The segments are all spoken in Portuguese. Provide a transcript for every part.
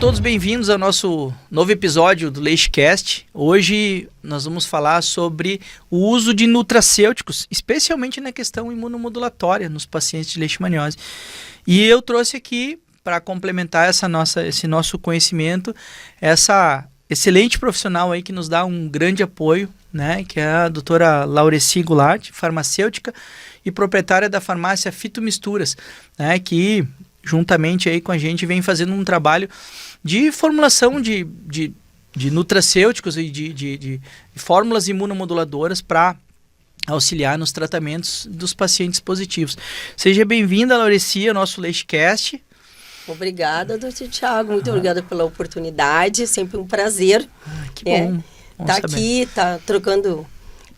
todos bem-vindos ao nosso novo episódio do LeixeCast. Hoje nós vamos falar sobre o uso de nutracêuticos, especialmente na questão imunomodulatória nos pacientes de leishmaniose. E eu trouxe aqui, para complementar esse nosso conhecimento, essa excelente profissional aí que nos dá um grande apoio, né, que é a doutora Laureci Goulart, farmacêutica e proprietária da farmácia Fitomisturas, né, que juntamente aí com a gente vem fazendo um trabalho de formulação de nutracêuticos e de fórmulas imunomoduladoras para auxiliar nos tratamentos dos pacientes positivos. Seja bem-vinda, Laureci, ao nosso LeixeCast. Obrigada, doutor Thiago. Muito obrigada pela oportunidade. Sempre um prazer. Que bom. Tá aqui, tá trocando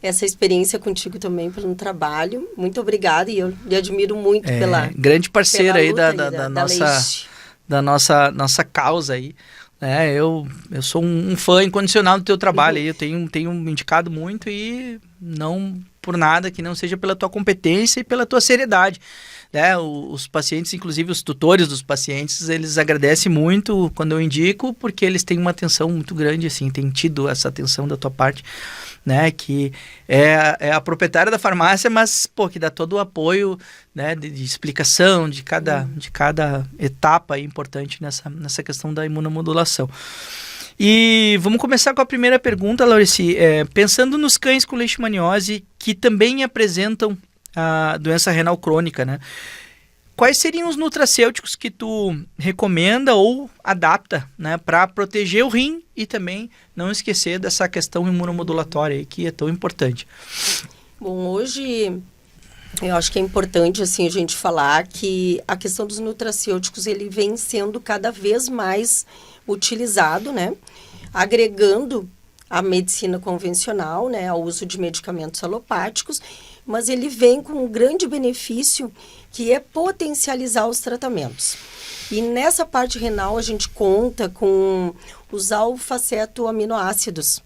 essa experiência contigo também pelo trabalho. Muito obrigada e eu lhe admiro muito pela grande parceira aí da nossa causa aí. Eu sou um fã incondicional do teu trabalho aí. Eu tenho indicado muito e não por nada que não seja pela tua competência e pela tua seriedade. Os pacientes, inclusive os tutores dos pacientes, eles agradecem muito quando eu indico, porque eles têm uma atenção muito grande, assim, têm tido essa atenção da tua parte, né, que é a proprietária da farmácia, mas, que dá todo o apoio, né, de explicação de cada etapa aí importante nessa questão da imunomodulação. E vamos começar com a primeira pergunta, Laureci. Pensando nos cães com leishmaniose que também apresentam a doença renal crônica, né? Quais seriam os nutracêuticos que tu recomenda ou adapta, né, para proteger o rim e também não esquecer dessa questão imunomodulatória aí, que é tão importante? Bom, hoje eu acho que é importante assim, a gente falar que a questão dos nutracêuticos ele vem sendo cada vez mais utilizado, né, agregando a medicina convencional, né, ao uso de medicamentos alopáticos, mas ele vem com um grande benefício que é potencializar os tratamentos. E nessa parte renal a gente conta com os alfa-cetoaminoácidos,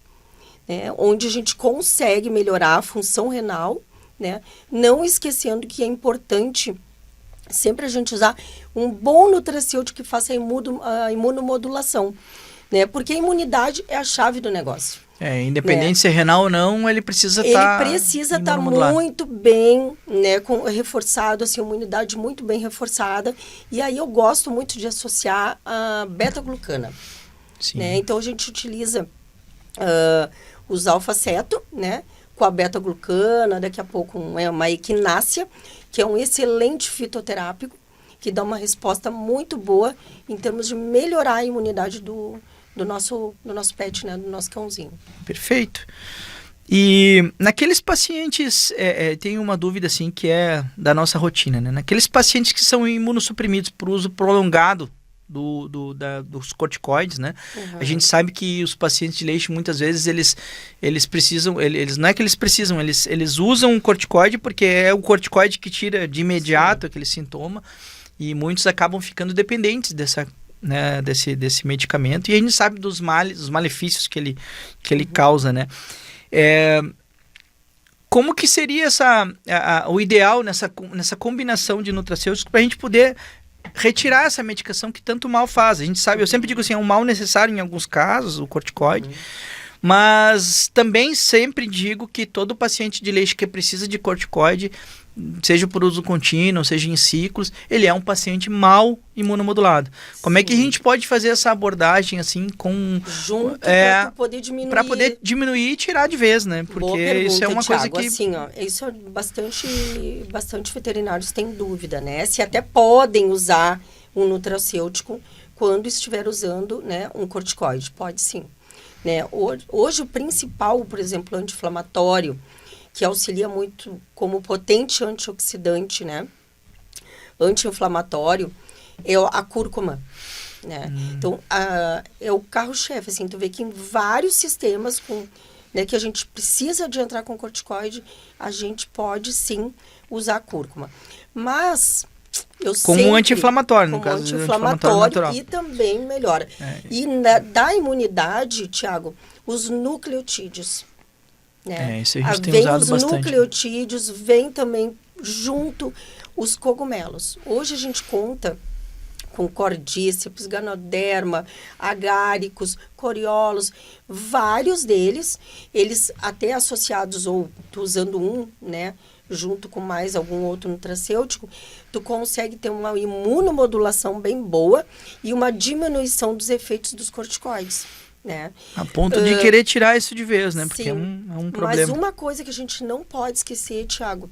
né, onde a gente consegue melhorar a função renal, né, não esquecendo que é importante sempre a gente usar um bom nutracêutico que faça a imunomodulação, né, porque a imunidade é a chave do negócio. Independente de ser renal ou não, ele precisa estar... Ele precisa estar muito bem, né, reforçado, assim, uma imunidade muito bem reforçada. E aí eu gosto muito de associar a beta-glucana. Né? Então a gente utiliza os alfa-ceto, né, com a beta-glucana, daqui a pouco uma equinácea, que é um excelente fitoterápico, que dá uma resposta muito boa em termos de melhorar a imunidade do nosso pet, né, do nosso cãozinho. Perfeito. E naqueles pacientes, tem uma dúvida assim que é da nossa rotina, né? Naqueles pacientes que são imunossuprimidos por uso prolongado dos corticoides, né? Uhum. A gente sabe que os pacientes de leite, muitas vezes, eles precisam, eles não é que eles precisam, eles usam um corticoide porque é o corticoide que tira de imediato aquele sintoma, e muitos acabam ficando dependentes desse medicamento, e a gente sabe dos malefícios que ele causa, né? Como que seria o ideal nessa combinação de nutracêuticos para a gente poder retirar essa medicação que tanto mal faz? A gente sabe, eu sempre digo assim, é um mal necessário em alguns casos, o corticoide, mas também sempre digo que todo paciente de leite que precisa de corticoide, seja por uso contínuo, seja em ciclos, ele é um paciente mal imunomodulado. Como é que a gente pode fazer essa abordagem assim junto para poder diminuir e tirar de vez, né? Porque isso é uma Thiago, coisa que assim, isso é bastante veterinários têm dúvida, né? Se até podem usar um nutracêutico quando estiver usando, né, um corticoide, pode sim, né? Hoje o principal, por exemplo, anti-inflamatório, que auxilia muito como potente antioxidante, né, anti-inflamatório, é a cúrcuma, né? Então, é o carro-chefe, assim, tu vê que em vários sistemas né, que a gente precisa de entrar com corticoide, a gente pode sim usar a cúrcuma. Mas como um anti-inflamatório, no caso. Anti-inflamatório e também melhora. E da imunidade, Thiago, os nucleotídeos. Né? Isso a gente tem usado bastante. Os nucleotídeos, vem também junto os cogumelos. Hoje a gente conta com cordíceps, ganoderma, agáricos, coriolos, vários deles, eles até associados ou tu usando um, né, junto com mais algum outro nutracêutico, tu consegue ter uma imunomodulação bem boa e uma diminuição dos efeitos dos corticoides, né? A ponto de querer tirar isso de vez, né? Porque sim, é um problema. Mas uma coisa que a gente não pode esquecer, Thiago,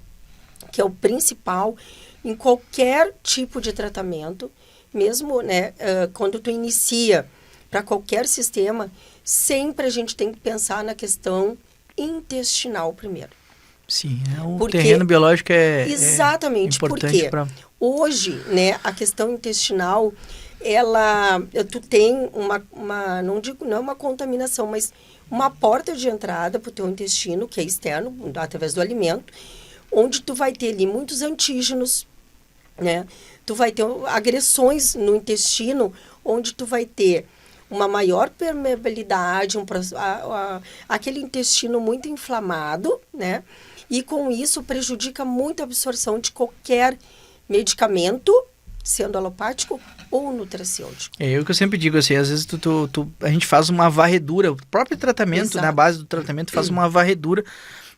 que é o principal em qualquer tipo de tratamento, mesmo, né, quando tu inicia para qualquer sistema, sempre a gente tem que pensar na questão intestinal primeiro. Sim, o terreno biológico exatamente, importante porque hoje, né, a questão intestinal, tu tem não é uma contaminação, mas uma porta de entrada para o teu intestino, que é externo, através do alimento, onde tu vai ter ali muitos antígenos, né? Tu vai ter agressões no intestino, onde tu vai ter uma maior permeabilidade, aquele intestino muito inflamado, né? E com isso prejudica muito a absorção de qualquer medicamento, sendo alopático ou nutracêutico. É o que eu sempre digo, assim, às vezes a gente faz uma varredura, o próprio tratamento, na base do tratamento, faz uma varredura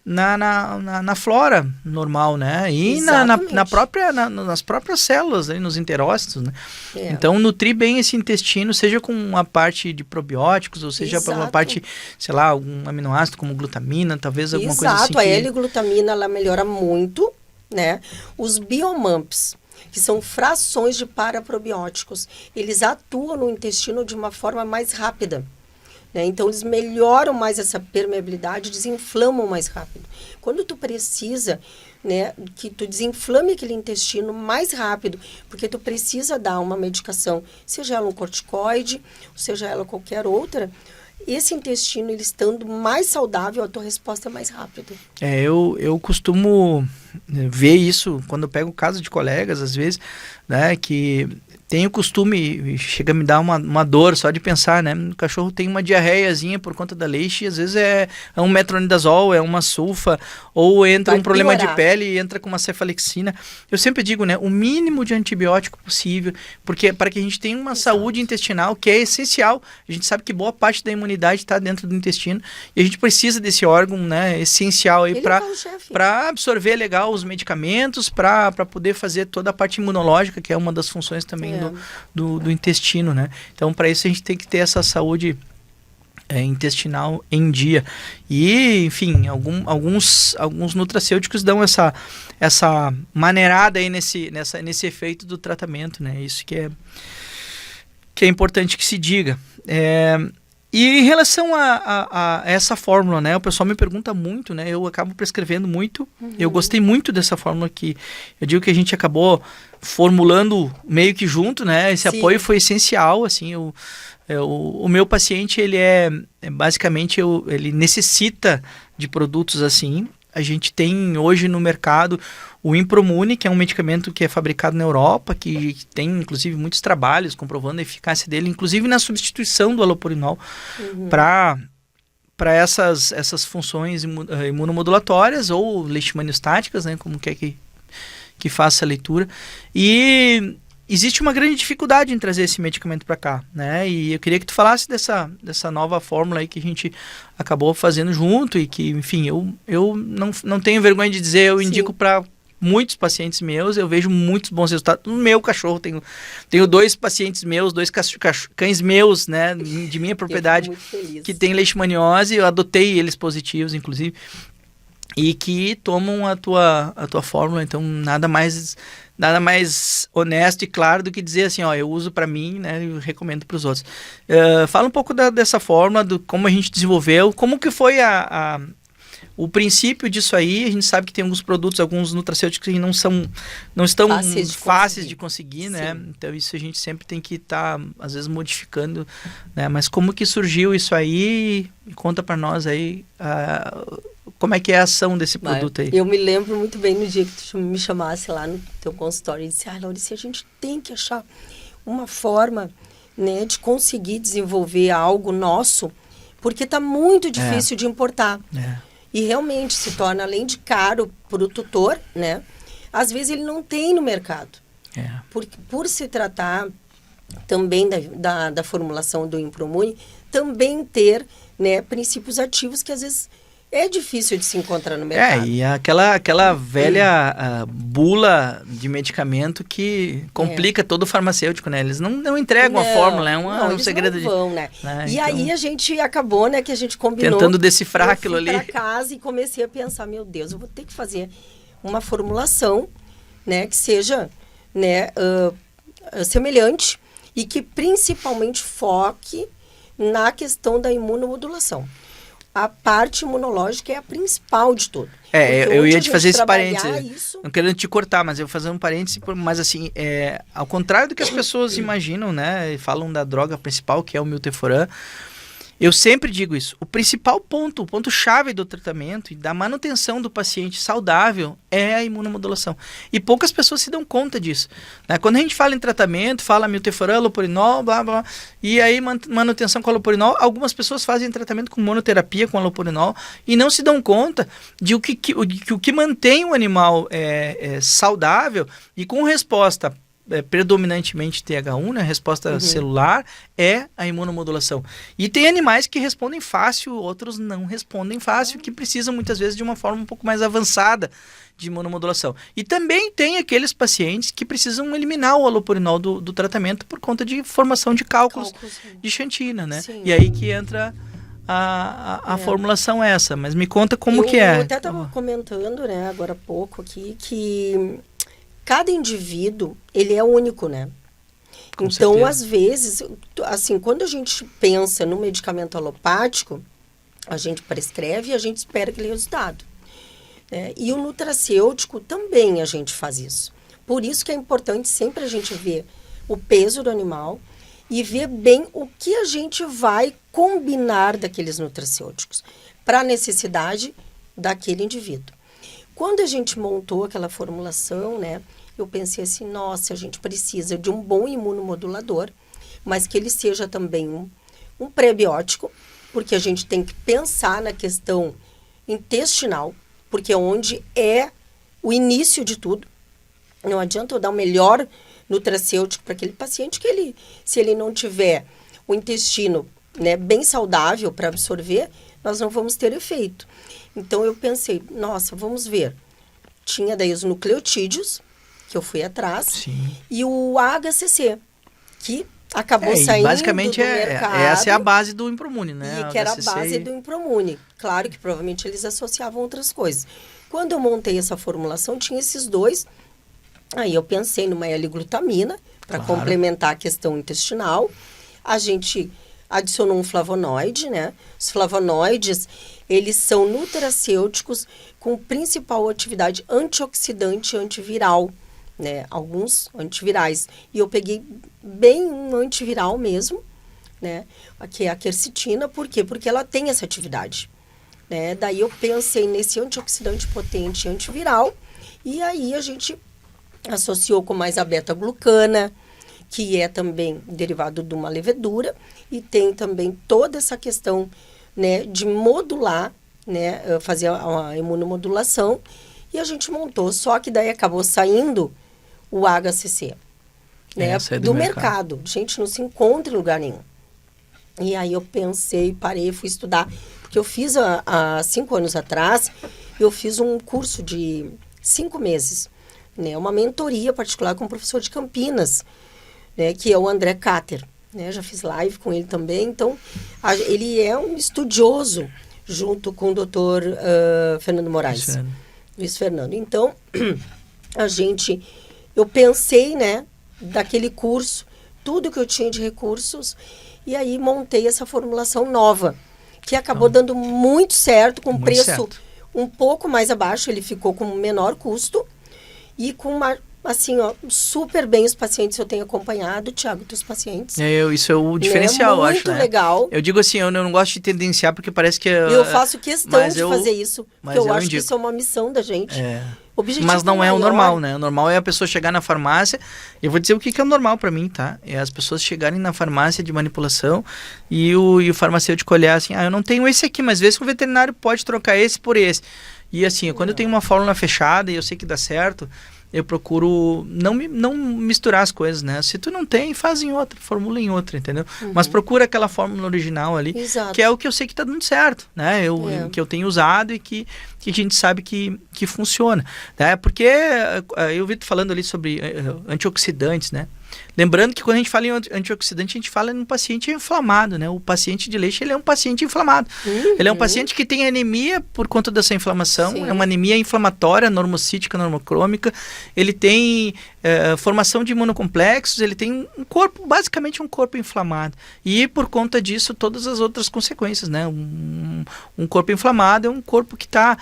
na flora normal, né? E nas próprias células, aí, nos enterócitos, né? Então, nutrir bem esse intestino, seja com a parte de probióticos, ou seja, uma parte, sei lá, algum aminoácido como glutamina, talvez alguma coisa assim. Exato, a L-glutamina, ela melhora muito, né? Os biomumps, que são frações de paraprobióticos, eles atuam no intestino de uma forma mais rápida. Então, eles melhoram mais essa permeabilidade, desinflamam mais rápido. Quando tu precisa, né, que tu desinflame aquele intestino mais rápido, porque tu precisa dar uma medicação, seja ela um corticoide, seja ela qualquer outra, esse intestino, ele estando mais saudável, a tua resposta é mais rápida. Eu costumo ver isso quando eu pego casos de colegas, às vezes, né, que tem o costume, chega a me dar uma dor só de pensar, né? O cachorro tem uma diarreiazinha por conta da leite e às vezes é um metronidazol, é uma sulfa, ou entra um problema de pele e entra com uma cefalexina. Eu sempre digo, né? O mínimo de antibiótico possível, porque para que a gente tenha uma saúde intestinal que é essencial. A gente sabe que boa parte da imunidade está dentro do intestino e a gente precisa desse órgão, né? Essencial aí para absorver legal os medicamentos, para poder fazer toda a parte imunológica, que é uma das funções também do intestino, né? Então, para isso a gente tem que ter essa saúde intestinal em dia. E, enfim, alguns nutracêuticos dão essa maneirada aí nesse efeito do tratamento, né? Isso que é importante que se diga. E em relação a essa fórmula, né? O pessoal me pergunta muito, né? Eu acabo prescrevendo muito. Eu gostei muito dessa fórmula que eu digo que a gente acabou formulando meio que junto, né? Esse apoio foi essencial, assim. O meu paciente, ele basicamente, ele necessita de produtos assim. A gente tem hoje no mercado o Impromune, que é um medicamento que é fabricado na Europa, que tem inclusive muitos trabalhos comprovando a eficácia dele, inclusive na substituição do alopurinol para essas funções imunomodulatórias ou leishmaniostáticas, né, como quer que faça a leitura. E existe uma grande dificuldade em trazer esse medicamento para cá, né? E eu queria que tu falasse dessa nova fórmula aí que a gente acabou fazendo junto e que, enfim, eu não tenho vergonha de dizer, eu indico para muitos pacientes meus, eu vejo muitos bons resultados. No meu cachorro, tenho 2 pacientes meus, 2 cães meus, né, de minha propriedade, que tem leishmaniose, eu adotei eles positivos, inclusive, e que tomam a tua fórmula. Então nada mais honesto e claro do que dizer assim, ó, eu uso para mim, né, e recomendo para os outros. Fala um pouco dessa fórmula, do como a gente desenvolveu, como que foi o princípio disso aí. A gente sabe que tem alguns produtos, alguns nutracêuticos que não estão fáceis de conseguir, né? Então isso a gente sempre tem que estar, às vezes, modificando, né? Mas como que surgiu isso aí? Conta para nós aí como é que é a ação desse produto aí. Eu me lembro muito bem no dia que tu me chamasse lá no teu consultório e disse, Laurice, a gente tem que achar uma forma, né, de conseguir desenvolver algo nosso, porque está muito difícil de importar. E realmente se torna, além de caro para o tutor, né? Às vezes ele não tem no mercado. Por se tratar também da formulação do Impromune, também ter, né, princípios ativos que às vezes é difícil de se encontrar no mercado. E aquela velha bula de medicamento que complica todo o farmacêutico, né? Eles não entregam a fórmula, é um segredo não vão, né? E então, aí a gente acabou, né, que a gente combinou. Tentando decifrar aquilo ali. Eu fui pra casa e comecei a pensar, meu Deus, eu vou ter que fazer uma formulação, né, que seja, né, semelhante e que principalmente foque na questão da imunomodulação. A parte imunológica é a principal de tudo. Eu ia te fazer esse parênteses. Não querendo te cortar, mas eu vou fazer um parênteses, mas assim, ao contrário do que as pessoas imaginam, né, e falam da droga principal, que é o milteforam, eu sempre digo isso. O principal ponto, o ponto-chave do tratamento e da manutenção do paciente saudável é a imunomodulação. E poucas pessoas se dão conta disso, né? Quando a gente fala em tratamento, fala milteforam, allopurinol, blá, blá, e aí manutenção com allopurinol, algumas pessoas fazem tratamento com monoterapia com allopurinol e não se dão conta de o que mantém o animal saudável e com resposta predominantemente TH1, né, resposta celular, é a imunomodulação. E tem animais que respondem fácil, outros não respondem fácil, que precisam muitas vezes de uma forma um pouco mais avançada de imunomodulação. E também tem aqueles pacientes que precisam eliminar o allopurinol do tratamento por conta de formação de cálculos de xantina, né? Sim. E aí que entra a formulação essa. Mas me conta como que é. Eu até estava comentando, né, agora há pouco aqui, que cada indivíduo, ele é único, né? Com então, certeza. Às vezes, assim, quando a gente pensa no medicamento alopático, a gente prescreve e a gente espera aquele resultado. E o nutracêutico também a gente faz isso. Por isso que é importante sempre a gente ver o peso do animal e ver bem o que a gente vai combinar daqueles nutracêuticos para a necessidade daquele indivíduo. Quando a gente montou aquela formulação, né, eu pensei assim, nossa, a gente precisa de um bom imunomodulador, mas que ele seja também um prebiótico, porque a gente tem que pensar na questão intestinal, porque é onde é o início de tudo. Não adianta eu dar o melhor nutracêutico para aquele paciente que se ele não tiver o intestino, né, bem saudável para absorver, nós não vamos ter efeito. Então, eu pensei, nossa, vamos ver. Tinha daí os nucleotídeos, que eu fui atrás, Sim. E o HCC, que acabou saindo basicamente do mercado. Essa é a base do Impromune, né? E que era a base do Impromune. Claro que provavelmente eles associavam outras coisas. Quando eu montei essa formulação, tinha esses dois. Aí eu pensei numa L-glutamina, para complementar a questão intestinal. A gente adicionou um flavonoide, né? Os flavonoides, eles são nutracêuticos com principal atividade antioxidante e antiviral, né? Alguns antivirais. E eu peguei bem um antiviral mesmo, né? Que é a quercetina. Por quê? Porque ela tem essa atividade, né? Daí eu pensei nesse antioxidante potente e antiviral. E aí a gente associou com mais a beta-glucana, que é também derivado de uma levedura, e tem também toda essa questão, né, de modular, né, fazer a imunomodulação, e a gente montou, só que daí acabou saindo o HCC, né, do mercado. Gente, não se encontra em lugar nenhum. E aí eu pensei, parei, fui estudar, porque eu fiz há 5 anos atrás, eu fiz um curso de 5 meses, né, uma mentoria particular com um professor de Campinas, né, que é o André Cater, né, já fiz live com ele também. Então, ele é um estudioso junto com o doutor Fernando Moraes, Luiz Fernando. Então, eu pensei, né, daquele curso, tudo que eu tinha de recursos, e aí montei essa formulação nova, que acabou dando muito certo, com preço um pouco mais abaixo, ele ficou com menor custo, e com uma, assim, ó, super bem os pacientes eu tenho acompanhado, Thiago, teus pacientes. Isso é o diferencial, eu acho, muito legal. Eu digo assim, eu não gosto de tendenciar, porque parece que... Eu faço questão de fazer isso, porque eu acho que isso é uma missão da gente. Mas não é o normal, né? O normal é a pessoa chegar na farmácia, eu vou dizer o que é o normal para mim, tá? É as pessoas chegarem na farmácia de manipulação e o farmacêutico olhar assim, eu não tenho esse aqui, mas vê se o veterinário pode trocar esse por esse. E assim, quando eu tenho uma fórmula fechada e eu sei que dá certo, eu procuro não misturar as coisas, né? Se tu não tem, faz em outra, formula em outra, entendeu? Mas procura aquela fórmula original ali, que é o que eu sei que tá dando certo, né? Que eu tenho usado e que a gente sabe que funciona, né? Porque eu vi tu falando ali sobre antioxidantes, né? Lembrando que quando a gente fala em antioxidante, a gente fala num paciente inflamado, né? O paciente de leite, ele é um paciente inflamado. Ele é um paciente que tem anemia por conta dessa inflamação. Sim. É uma anemia inflamatória, normocítica, normocrômica. Ele tem formação de imunocomplexos, ele tem um corpo, basicamente um corpo inflamado. E por conta disso, todas as outras consequências, né? Um corpo inflamado é um corpo que está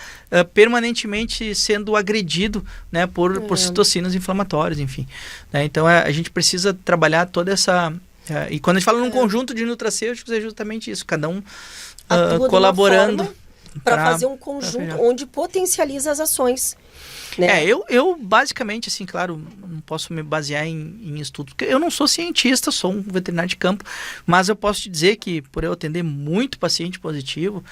permanentemente sendo agredido, né? Por citocinas inflamatórias, enfim. Né? Então, a gente precisa trabalhar toda essa... e quando a gente fala num conjunto de nutracêuticos, é justamente isso, cada um colaborando para fazer um conjunto onde potencializa as ações. Né? Eu basicamente, assim, claro, não posso me basear em estudos, porque eu não sou cientista, sou um veterinário de campo, mas eu posso te dizer que, por eu atender muito paciente positivo,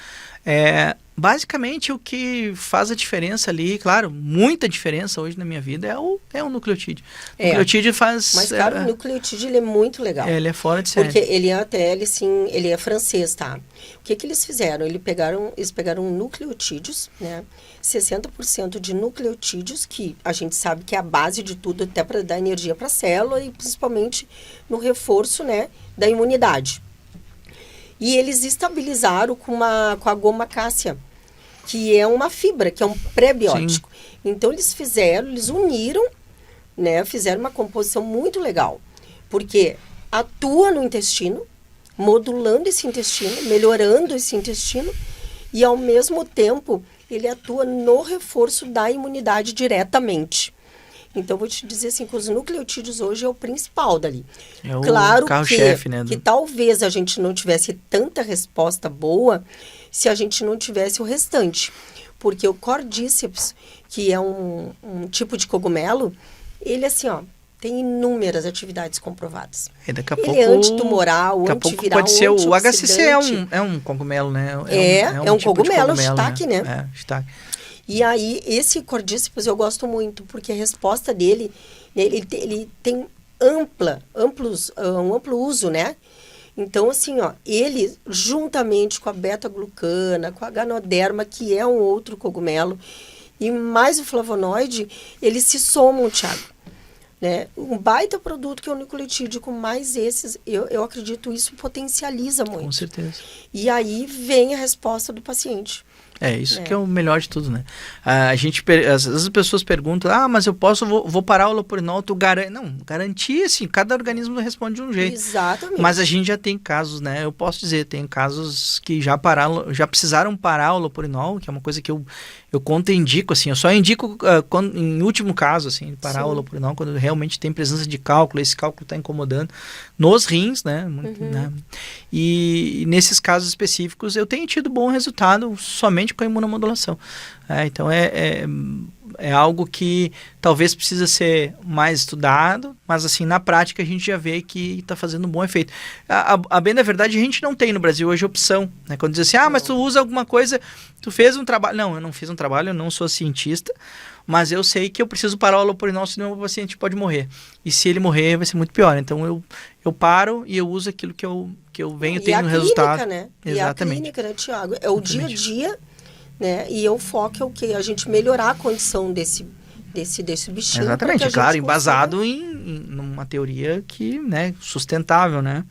basicamente o que faz a diferença ali, claro, muita diferença hoje na minha vida é o nucleotídeo. O nucleotídeo faz... Mas, cara, o nucleotídeo ele é muito legal. Ele é fora de série. Porque ele é francês, tá? O que eles fizeram? Eles pegaram nucleotídeos, né? 60% de nucleotídeos, que a gente sabe que é a base de tudo, até para dar energia para a célula e principalmente no reforço, né, da imunidade. E eles estabilizaram com a goma cássia, que é uma fibra, que é um pré-biótico. Sim. Então, eles uniram, né, fizeram uma composição muito legal, porque atua no intestino, modulando esse intestino, melhorando esse intestino, e ao mesmo tempo ele atua no reforço da imunidade diretamente. Então, vou te dizer assim, que os nucleotídeos hoje é o principal dali. É o carro-chefe, né? Que talvez a gente não tivesse tanta resposta boa se a gente não tivesse o restante. Porque o Cordyceps, que é um tipo de cogumelo, ele assim, tem inúmeras atividades comprovadas. Daqui a ele é antitumoral, antiviral, pode ser o HCC é um cogumelo, né? É um tipo cogumelo, shiitake, né? Shiitake. E aí, esse Cordyceps eu gosto muito, porque a resposta dele, ele tem um amplo uso, né? Então, assim, ele, juntamente com a beta-glucana, com a ganoderma, que é um outro cogumelo, e mais o flavonoide, eles se somam, Thiago. Né? Um baita produto que é o nucleotídeo, com mais esses, eu acredito isso potencializa muito. Com certeza. E aí vem a resposta do paciente. Isso que é o melhor de tudo, né? Às vezes as pessoas perguntam, mas eu vou parar o lopurinol, tu garante... Não, garantir, assim, cada organismo responde de um jeito. Exatamente. Mas a gente já tem casos, né? Eu posso dizer, tem casos que já precisaram parar o lopurinol, que é uma coisa que eu contraindico, assim, eu só indico em último caso, assim, parar o lopurinol, quando realmente tem presença de cálculo, esse cálculo está incomodando nos rins, né? Né? E nesses casos específicos eu tenho tido bom resultado somente com a imunomodulação. Então é algo que talvez precisa ser mais estudado, mas assim, na prática a gente já vê que está fazendo um bom efeito. A bem da verdade, a gente não tem no Brasil hoje opção, né? Quando diz assim, mas tu usa alguma coisa, tu fez um trabalho. Não, eu não fiz um trabalho, eu não sou cientista, mas eu sei que eu preciso parar o lopurinol, senão o paciente pode morrer. E se ele morrer, vai ser muito pior. Então eu paro e eu uso aquilo que eu venho tendo resultado. Né? Exatamente. E a clínica, né, Thiago? É o dia a dia, né? E o foco é o quê? A gente melhorar a condição desse bichinho. Exatamente, claro, embasado em uma teoria que, né, sustentável, né?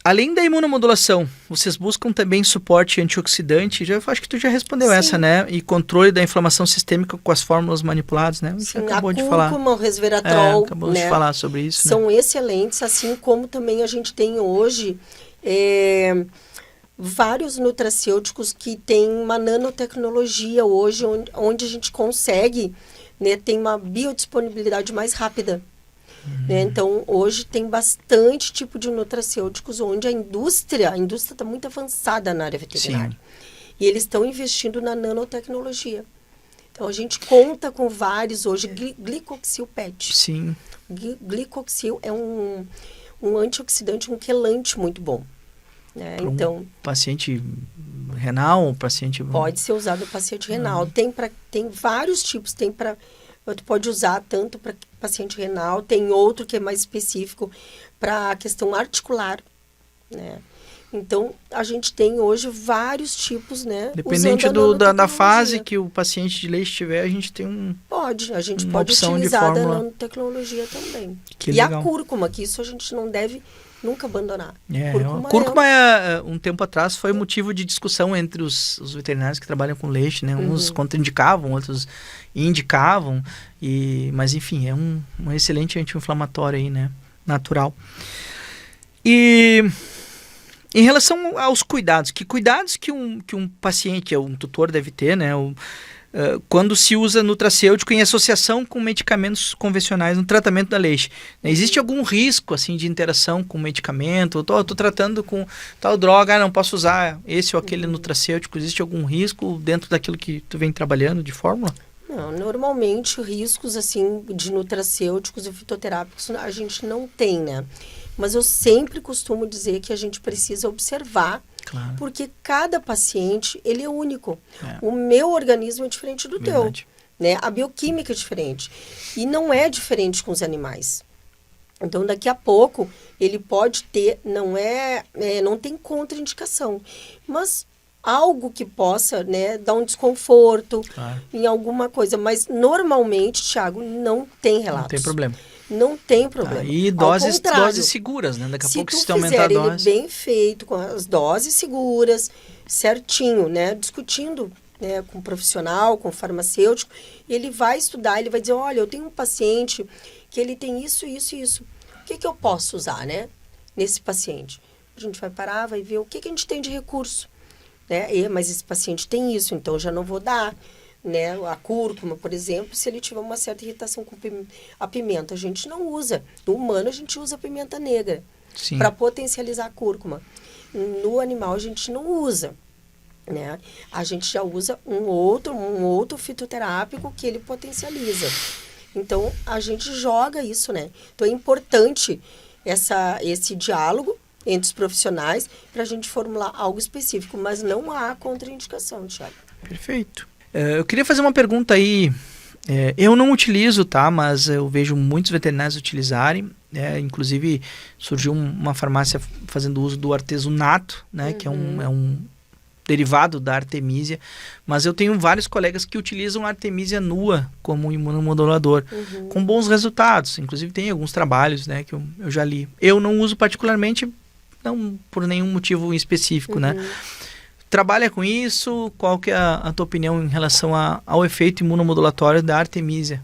Além da imunomodulação, vocês buscam também suporte antioxidante, acho que tu já respondeu essa, né? E controle da inflamação sistêmica com as fórmulas manipuladas, né? Você acabou de falar. O resveratrol, acabamos de falar sobre isso. São excelentes, assim como também a gente tem hoje vários nutracêuticos que têm uma nanotecnologia hoje, onde a gente consegue, né, tem uma biodisponibilidade mais rápida. Né? Então, hoje tem bastante tipo de nutracêuticos onde a indústria está muito avançada na área veterinária. Sim. E eles estão investindo na nanotecnologia. Então, a gente conta com vários hoje. Glicoxil PET. Sim. Glicoxil é um antioxidante, um quelante muito bom. né? Então, paciente renal, paciente... Pode ser usado o paciente renal. Tem vários tipos. Tu pode usar tanto para paciente renal, tem outro que é mais específico para a questão articular, né? Então, a gente tem hoje vários tipos, né? Dependente da fase que o paciente de leite tiver, a gente tem a gente pode utilizar a nanotecnologia também. Que e legal. A cúrcuma, que isso a gente não deve nunca abandonar. Cúrcuma, um tempo atrás, foi motivo de discussão entre os veterinários que trabalham com leite, né? Uns contraindicavam, outros indicavam, mas enfim, é um excelente anti-inflamatório aí, né? Natural. E em relação aos cuidados, que um paciente, um tutor deve ter, né? Quando se usa nutracêutico em associação com medicamentos convencionais no tratamento da leite. Existe algum risco assim, de interação com medicamento? Estou tratando com tal droga, não posso usar esse ou aquele nutracêutico. Existe algum risco dentro daquilo que tu vem trabalhando de fórmula? Não, normalmente riscos assim, de nutracêuticos e fitoterápicos a gente não tem, né? Mas eu sempre costumo dizer que a gente precisa observar, claro, porque cada paciente, ele é único. O meu organismo é diferente do teu, né? A bioquímica é diferente. E não é diferente com os animais. Então, daqui a pouco, ele pode ter, não tem contraindicação, mas algo que possa, né, dar um desconforto, claro, em alguma coisa. Mas, normalmente, Thiago, não tem relatos. Não tem problema. Não tem problema. E doses seguras, né? Daqui a pouco se aumentar a dose. Se ele bem feito, com as doses seguras, certinho, né? Discutindo, né, com o profissional, com o farmacêutico, ele vai estudar, ele vai dizer, olha, eu tenho um paciente que ele tem isso, isso e isso. O que eu posso usar, né? Nesse paciente. A gente vai parar, vai ver o que a gente tem de recurso, né? Mas esse paciente tem isso, então eu já não vou dar, né? A cúrcuma, por exemplo, se ele tiver uma certa irritação com a pimenta, a gente não usa. No humano, a gente usa a pimenta negra para potencializar a cúrcuma. No animal, a gente não usa, né? A gente já usa um outro fitoterápico que ele potencializa. Então, a gente joga isso, né? Então, é importante esse diálogo entre os profissionais para a gente formular algo específico, mas não há contraindicação, Thiago. Perfeito. Eu queria fazer uma pergunta aí. Eu não utilizo, tá? Mas eu vejo muitos veterinários utilizarem. Inclusive, surgiu uma farmácia fazendo uso do artesunato, né? Que é um derivado da artemisia. Mas eu tenho vários colegas que utilizam a artemisia nua como imunomodulador, com bons resultados. Inclusive, tem alguns trabalhos, né, que eu já li. Eu não uso particularmente, não por nenhum motivo específico, né? Trabalha com isso? Qual que é a tua opinião em relação ao efeito imunomodulatório da artemisia?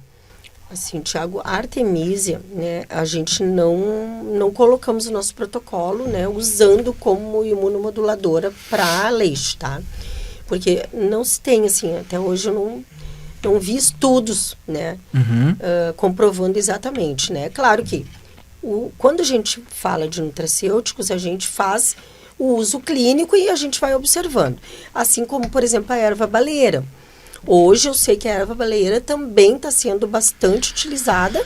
Assim, Thiago, a artemisia, né, a gente não colocamos no nosso protocolo, né, usando como imunomoduladora para leite, tá? Porque não se tem, assim, até hoje eu não vi estudos, né, comprovando exatamente, né? Claro que quando a gente fala de nutracêuticos, a gente faz o uso clínico e a gente vai observando. Assim como, por exemplo, a erva baleeira. Hoje eu sei que a erva baleeira também está sendo bastante utilizada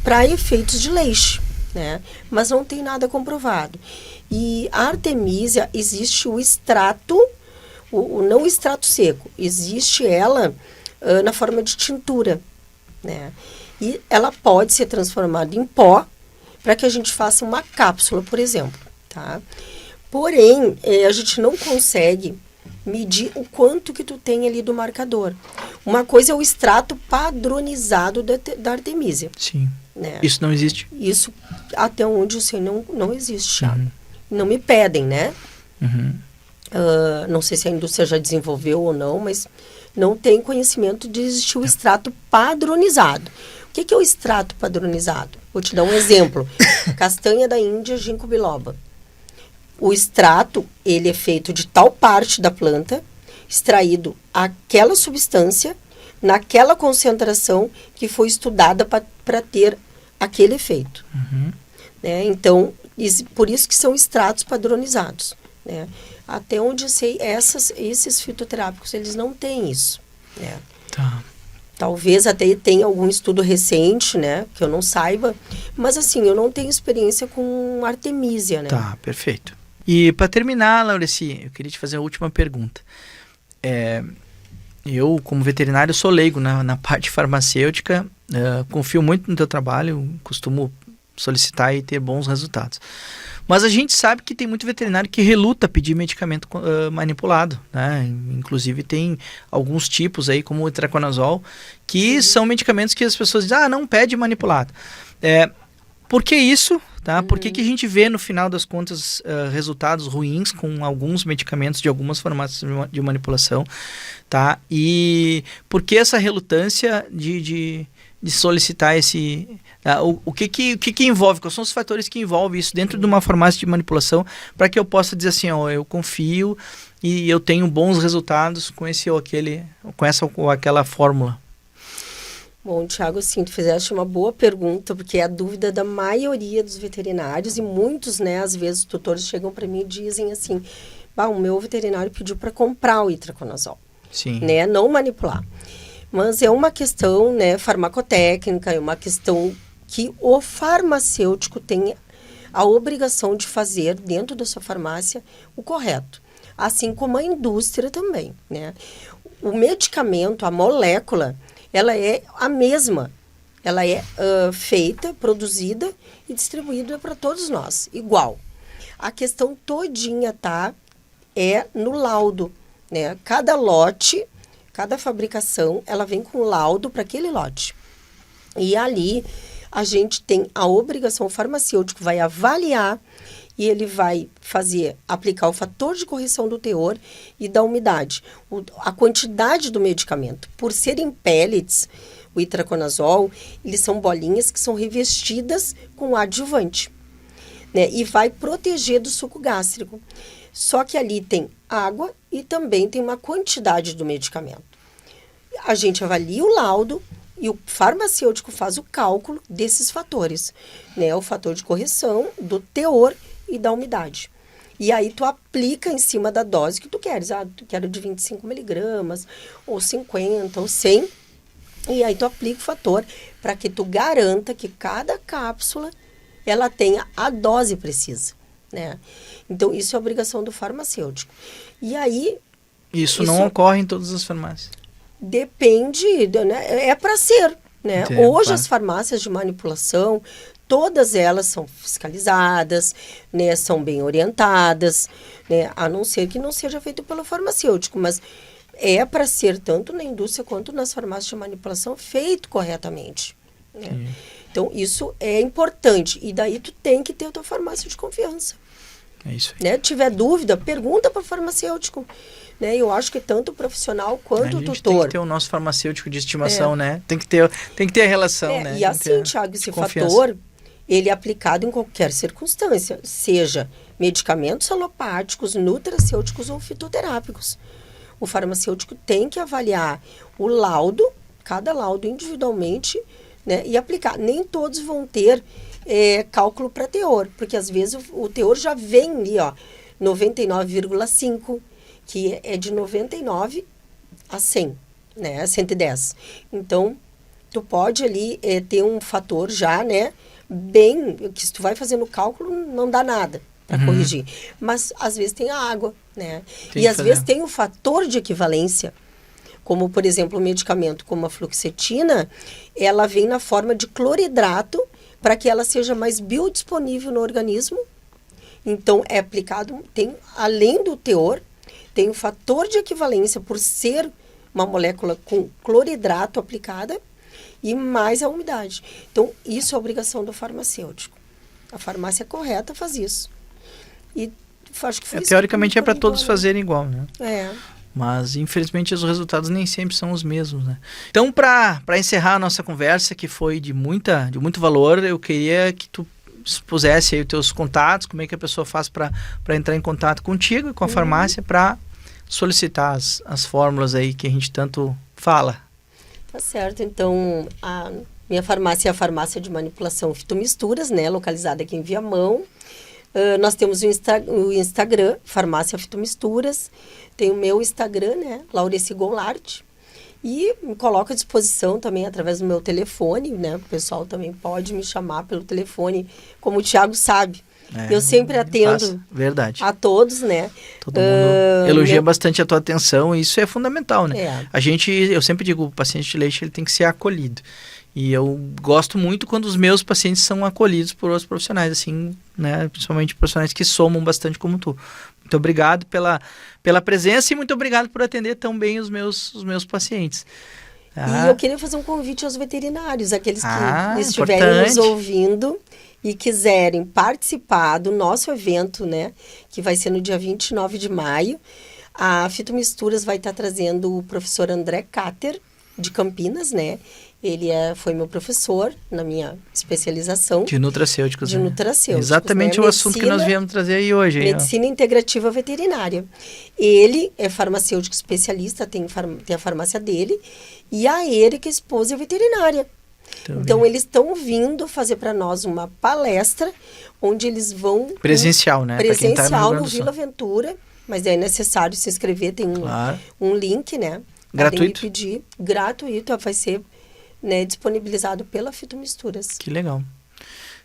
para efeitos de leite, né? Mas não tem nada comprovado. E a artemisia, existe o extrato, não o extrato seco, existe ela na forma de tintura, né? E ela pode ser transformada em pó para que a gente faça uma cápsula, por exemplo, tá? Porém, a gente não consegue medir o quanto que tu tem ali do marcador. Uma coisa é o extrato padronizado da artemisia. Sim. Né? Isso não existe? Isso, até onde eu sei, não existe, Thiago. Não me pedem, né? Não sei se a indústria já desenvolveu ou não, mas não tem conhecimento de existir o extrato padronizado. O que é o extrato padronizado? Vou te dar um exemplo. Castanha da Índia, ginkgo biloba. O extrato, ele é feito de tal parte da planta, extraído aquela substância, naquela concentração que foi estudada para ter aquele efeito. Né? Então, por isso que são extratos padronizados. Né? Até onde eu sei, esses fitoterápicos, eles não têm isso. Né? Tá. Talvez até tenha algum estudo recente, né, que eu não saiba, mas assim, eu não tenho experiência com artemisia, né? Tá, perfeito. E para terminar, Laureci, eu queria te fazer a última pergunta. Eu, como veterinário, sou leigo na parte farmacêutica, confio muito no teu trabalho, costumo solicitar e ter bons resultados. Mas a gente sabe que tem muito veterinário que reluta pedir medicamento manipulado, né? Inclusive tem alguns tipos aí, como o itraconazol, que são medicamentos que as pessoas dizem, não pede manipulado. Por que isso? Tá? Por que a gente vê, no final das contas, resultados ruins com alguns medicamentos de algumas farmácias de manipulação? Tá? E por que essa relutância de solicitar esse... O que envolve? Quais são os fatores que envolvem isso dentro de uma farmácia de manipulação para que eu possa dizer assim, eu confio e eu tenho bons resultados com esse ou aquele, com essa ou aquela fórmula? Bom, Thiago, sim, tu fizeste uma boa pergunta, porque é a dúvida da maioria dos veterinários e muitos, né, às vezes os tutores chegam para mim e dizem assim, o meu veterinário pediu para comprar o itraconazol, né, não manipular. Mas é uma questão, né, farmacotécnica, é uma questão que o farmacêutico tem a obrigação de fazer dentro da sua farmácia o correto, assim como a indústria também, né. O medicamento, a molécula, ela é a mesma, ela é feita, produzida e distribuída para todos nós, igual. A questão todinha, é no laudo, né? Cada lote, cada fabricação, ela vem com laudo para aquele lote. E ali a gente tem a obrigação, o farmacêutico vai avaliar e ele vai aplicar o fator de correção do teor e da umidade. A quantidade do medicamento, por serem pellets, o itraconazol, eles são bolinhas que são revestidas com adjuvante, né? E vai proteger do suco gástrico. Só que ali tem água e também tem uma quantidade do medicamento. A gente avalia o laudo e o farmacêutico faz o cálculo desses fatores, né? O fator de correção do teor e da umidade. E aí tu aplica em cima da dose que tu queres. Tu quer de 25 miligramas, ou 50, ou 100. E aí tu aplica o fator para que tu garanta que cada cápsula ela tenha a dose precisa, né? Então, isso é obrigação do farmacêutico. E aí... Isso não ocorre em todas as farmácias? Depende, né? É para ser, né? Entendi, Hoje claro. as farmácias de manipulação, todas elas são fiscalizadas, né? São bem orientadas, né? A não ser que não seja feito pelo farmacêutico, mas é para ser, tanto na indústria quanto nas farmácias de manipulação, feito corretamente, né? Então, isso é importante. E daí tu tem que ter a tua farmácia de confiança. É isso aí. Né? Tiver dúvida, pergunta para o farmacêutico. Né? Eu acho que tanto o profissional quanto o tutor. Tem que ter o nosso farmacêutico de estimação, né? Tem que ter a relação, né? E assim, Thiago, esse fator, ele é aplicado em qualquer circunstância, seja medicamentos alopáticos, nutracêuticos ou fitoterápicos. O farmacêutico tem que avaliar o laudo, cada laudo individualmente, né? E aplicar. Nem todos vão ter cálculo para teor, porque às vezes o teor já vem ali, 99,5, que é de 99 a 100, né, a 110. Então, tu pode ali ter um fator já, né, bem, que se tu vai fazendo o cálculo, não dá nada para corrigir. Mas, às vezes, tem a água, né, e às vezes tem o fator de equivalência, como, por exemplo, o medicamento como a fluoxetina, ela vem na forma de cloridrato, para que ela seja mais biodisponível no organismo. Então, é aplicado, além do teor, tem o fator de equivalência por ser uma molécula com cloridrato aplicada e mais a umidade. Então, isso é obrigação do farmacêutico. A farmácia correta faz isso. E acho que foi isso. Teoricamente é para todos fazerem igual, né? Mas, infelizmente, os resultados nem sempre são os mesmos, né? Então, para encerrar a nossa conversa, que foi de muito valor, eu queria que tu expusesse aí os teus contatos, como é que a pessoa faz para entrar em contato contigo e com a farmácia para solicitar as fórmulas aí que a gente tanto fala. Tá certo. Então, a minha farmácia é a farmácia de manipulação Fitomisturas, né? Localizada aqui em Viamão. Nós temos o Instagram, Farmácia Fitomisturas. Tem o meu Instagram, né? Laureci Goulart. E me coloco à disposição também através do meu telefone, né? O pessoal também pode me chamar pelo telefone, como o Thiago sabe. Eu sempre atendo verdade. a todos, né? Todo mundo elogia bastante a tua atenção e isso é fundamental, né? Eu sempre digo, o paciente de leite ele tem que ser acolhido. E eu gosto muito quando os meus pacientes são acolhidos por outros profissionais, assim, né? Principalmente profissionais que somam bastante como tu. Muito obrigado pela presença e muito obrigado por atender tão bem os meus pacientes. E eu queria fazer um convite aos veterinários, aqueles que estiverem nos ouvindo e quiserem participar do nosso evento, né? Que vai ser no dia 29 de maio. A Fitomisturas vai estar trazendo o professor André Cater, de Campinas, né? Ele foi meu professor na minha especialização. De nutracêuticos. De nutracêuticos. Exatamente, né? O assunto que nós viemos trazer aí hoje. Medicina integrativa veterinária. Ele é farmacêutico especialista, tem a farmácia dele. E a Erika, esposa, é veterinária. Então, eles estão vindo fazer para nós uma palestra onde eles vão... Presencial, né? Presencial no Vila Ventura. Mas é necessário se inscrever, tem um link, né? Gratuito? Podem pedir. Gratuito, vai ser... né, disponibilizado pela Fitomisturas. Que legal.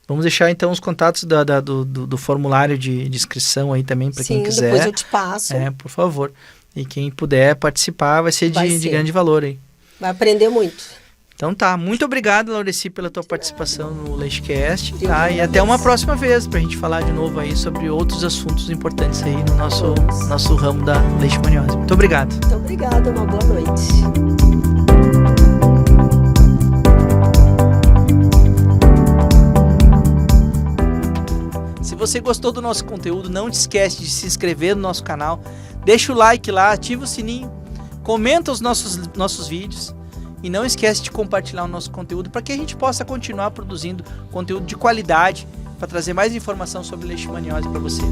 Vamos deixar então os contatos do formulário de inscrição aí também para quem quiser. Depois eu te passo. Por favor. E quem puder participar vai ser de grande valor aí. Vai aprender muito. Então tá, muito obrigado, Laureci, pela tua participação no LeiteCast, tá? E até uma próxima vez pra gente falar de novo aí sobre outros assuntos importantes aí no nosso ramo da leishmaniose. Muito obrigado. Muito obrigada, uma boa noite. Se você gostou do nosso conteúdo, não te esquece de se inscrever no nosso canal, deixa o like lá, ativa o sininho, comenta os nossos vídeos e não esquece de compartilhar o nosso conteúdo para que a gente possa continuar produzindo conteúdo de qualidade para trazer mais informação sobre leishmaniose para você.